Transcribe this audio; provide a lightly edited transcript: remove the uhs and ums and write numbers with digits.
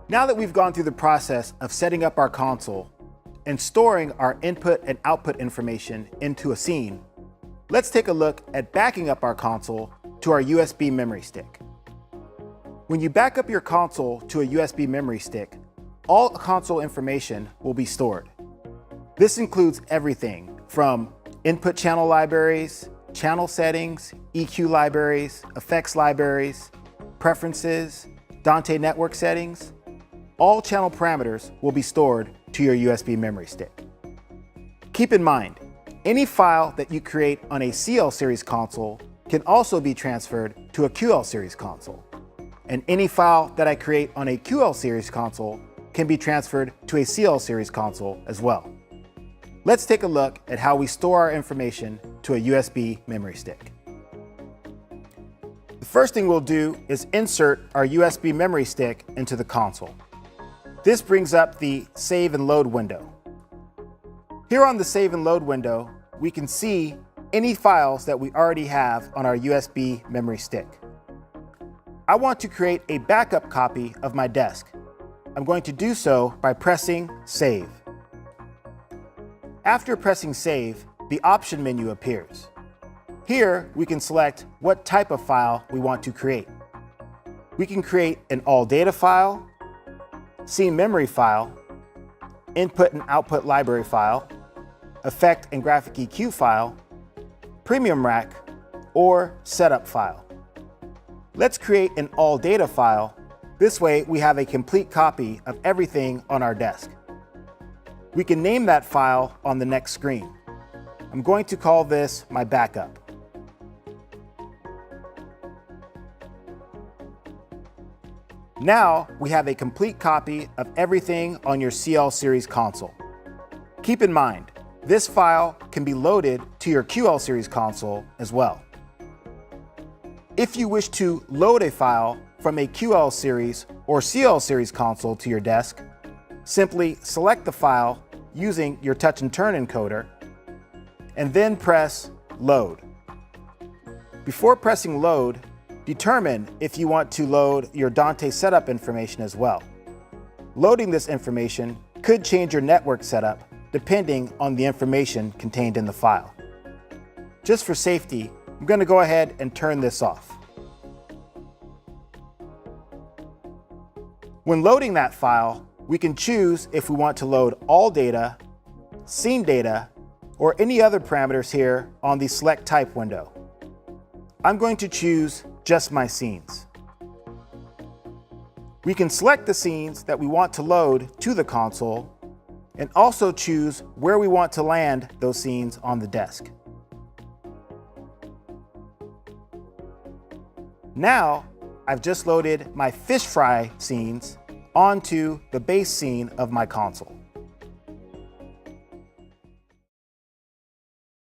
Now that we've gone through the process of setting up our console and storing our input and output information into a scene, let's take a look at backing up our console to our USB memory stick. When you back up your console to a USB memory stick, all console information will be stored. This includes everything from input channel libraries, channel settings, EQ libraries, effects libraries, preferences, Dante network settings. All channel parameters will be stored to your USB memory stick. Keep in mind, any file that you create on a CL series console can also be transferred to a QL series console. And any file that I create on a QL series console can be transferred to a CL series console as well. Let's take a look at how we store our information to a USB memory stick. The first thing we'll do is insert our USB memory stick into the console. This brings up the Save and Load window. Here on the Save and Load window, we can see any files that we already have on our USB memory stick. I want to create a backup copy of my desk. I'm going to do so by pressing Save. After pressing Save, the option menu appears. Here, we can select what type of file we want to create. We can create an all data file, scene memory file, input and output library file, effect and graphic EQ file, premium rack, or setup file. Let's create an all data file. This way we have a complete copy of everything on our desk. We can name that file on the next screen. I'm going to call this my backup. Now we have a complete copy of everything on your CL series console. Keep in mind, this file can be loaded to your QL series console as well. If you wish to load a file from a QL series or CL series console to your desk, simply select the file using your touch and turn encoder and then press Load. Before pressing Load, determine if you want to load your Dante setup information as well. Loading this information could change your network setup depending on the information contained in the file. Just for safety, I'm going to go ahead and turn this off. When loading that file, we can choose if we want to load all data, scene data, or any other parameters here on the Select Type window. I'm going to choose just my scenes. We can select the scenes that we want to load to the console and also choose where we want to land those scenes on the desk. Now, I've just loaded my fish fry scenes onto the base scene of my console.